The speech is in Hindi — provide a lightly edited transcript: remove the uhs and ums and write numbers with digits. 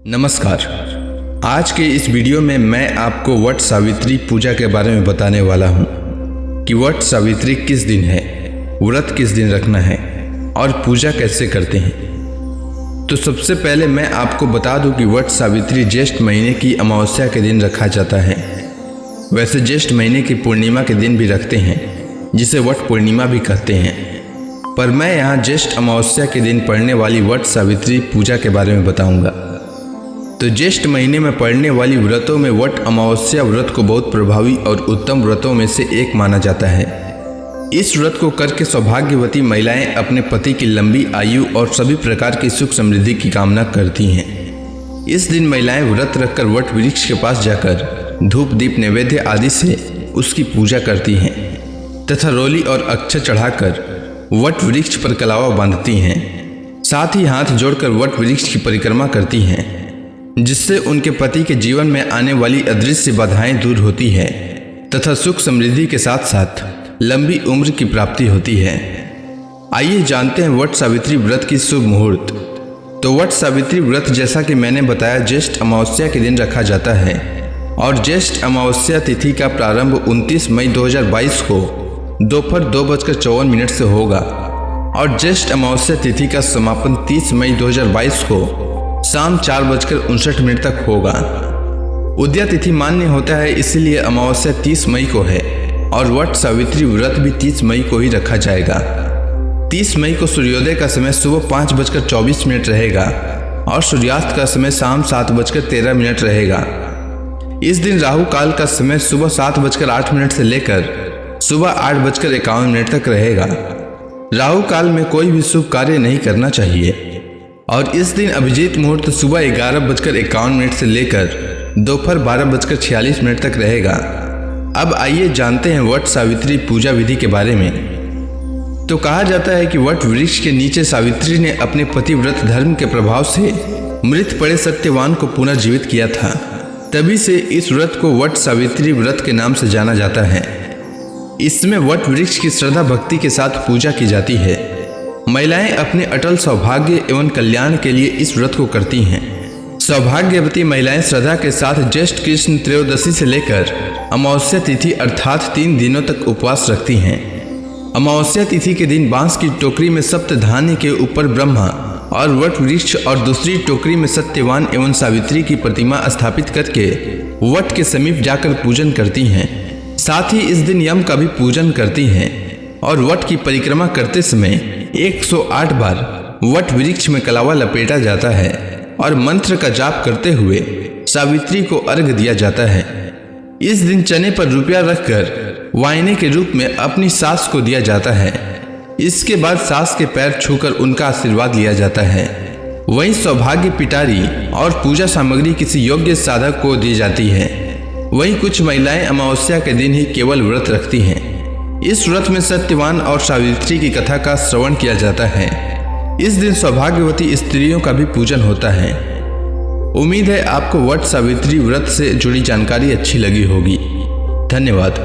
नमस्कार। आज के इस वीडियो में मैं आपको वट सावित्री पूजा के बारे में बताने वाला हूँ कि वट सावित्री किस दिन है, व्रत किस दिन रखना है और पूजा कैसे करते हैं। तो सबसे पहले मैं आपको बता दूं कि वट सावित्री ज्येष्ठ महीने की अमावस्या के दिन रखा जाता है। वैसे ज्येष्ठ महीने की पूर्णिमा के दिन भी रखते हैं, जिसे वट पूर्णिमा भी कहते हैं, पर मैं यहाँ ज्येष्ठ अमावस्या के दिन पड़ने वाली वट सावित्री पूजा के बारे में बताऊंगा। तो ज्येष्ठ महीने में पड़ने वाली व्रतों में वट अमावस्या व्रत को बहुत प्रभावी और उत्तम व्रतों में से एक माना जाता है। इस व्रत को करके सौभाग्यवती महिलाएं अपने पति की लंबी आयु और सभी प्रकार की सुख समृद्धि की कामना करती हैं। इस दिन महिलाएं व्रत रखकर वट वृक्ष के पास जाकर धूप दीप नैवेद्य आदि से उसकी पूजा करती हैं तथा रोली और अक्षत चढ़ाकर वट वृक्ष पर कलावा बांधती हैं। साथ ही हाथ जोड़कर वट वृक्ष की परिक्रमा करती हैं, जिससे उनके पति के जीवन में आने वाली अदृश्य बाधाएं दूर होती है तथा सुख समृद्धि के साथ साथ लंबी उम्र की प्राप्ति होती है। आइए जानते हैं वट सावित्री व्रत की शुभ मुहूर्त। तो वट सावित्री व्रत जैसा कि मैंने बताया ज्येष्ठ अमावस्या के दिन रखा जाता है और ज्येष्ठ अमावस्या तिथि का प्रारंभ 29 मई 2022 को दोपहर 2:54 से होगा और ज्येष्ठ अमावस्या तिथि का समापन 30 मई 2022 को शाम 4:59 तक होगा। उदया तिथि मान्य होता है, इसलिए अमावस्या 30 मई को है और वट सावित्री व्रत भी 30 मई को ही रखा जाएगा। 30 मई को सूर्योदय का समय सुबह 5:24 रहेगा और सूर्यास्त का समय शाम 7:13 रहेगा। इस दिन राहु काल का समय सुबह 7:08 से लेकर सुबह 8:51 तक रहेगा। राहु काल में कोई भी शुभ कार्य नहीं करना चाहिए और इस दिन अभिजीत मुहूर्त सुबह 11:51 से लेकर दोपहर 12:46 तक रहेगा। अब आइए जानते हैं वट सावित्री पूजा विधि के बारे में। तो कहा जाता है कि वट वृक्ष के नीचे सावित्री ने अपने पतिव्रत धर्म के प्रभाव से मृत पड़े सत्यवान को पुनर्जीवित किया था। तभी से इस व्रत को वट सावित्री व्रत के नाम से जाना जाता है। इसमें वट वृक्ष की श्रद्धा भक्ति के साथ पूजा की जाती है। महिलाएं अपने अटल सौभाग्य एवं कल्याण के लिए इस व्रत को करती हैं। सौभाग्यवती महिलाएं श्रद्धा के साथ ज्येष्ठ कृष्ण त्रयोदशी से लेकर अमावस्या तिथि अर्थात 3 दिनों तक उपवास रखती हैं। अमावस्या तिथि के दिन बांस की टोकरी में सप्त धान्य के ऊपर ब्रह्मा और वट वृक्ष और दूसरी टोकरी में सत्यवान एवं सावित्री की प्रतिमा स्थापित करके वट के समीप जाकर पूजन करती हैं। साथ ही इस दिन यम का भी पूजन करती हैं और वट की परिक्रमा करते समय 108 बार वट वृक्ष में कलावा लपेटा जाता है और मंत्र का जाप करते हुए सावित्री को अर्घ दिया जाता है। इस दिन चने पर रुपया रखकर वायने के रूप में अपनी सास को दिया जाता है। इसके बाद सास के पैर छूकर उनका आशीर्वाद लिया जाता है। वहीं सौभाग्य पिटारी और पूजा सामग्री किसी योग्य साधक को दी जाती है। वहीं कुछ महिलाएं अमावस्या के दिन ही केवल व्रत रखती हैं। इस व्रत में सत्यवान और सावित्री की कथा का श्रवण किया जाता है। इस दिन सौभाग्यवती स्त्रियों का भी पूजन होता है। उम्मीद है आपको वट सावित्री व्रत से जुड़ी जानकारी अच्छी लगी होगी। धन्यवाद।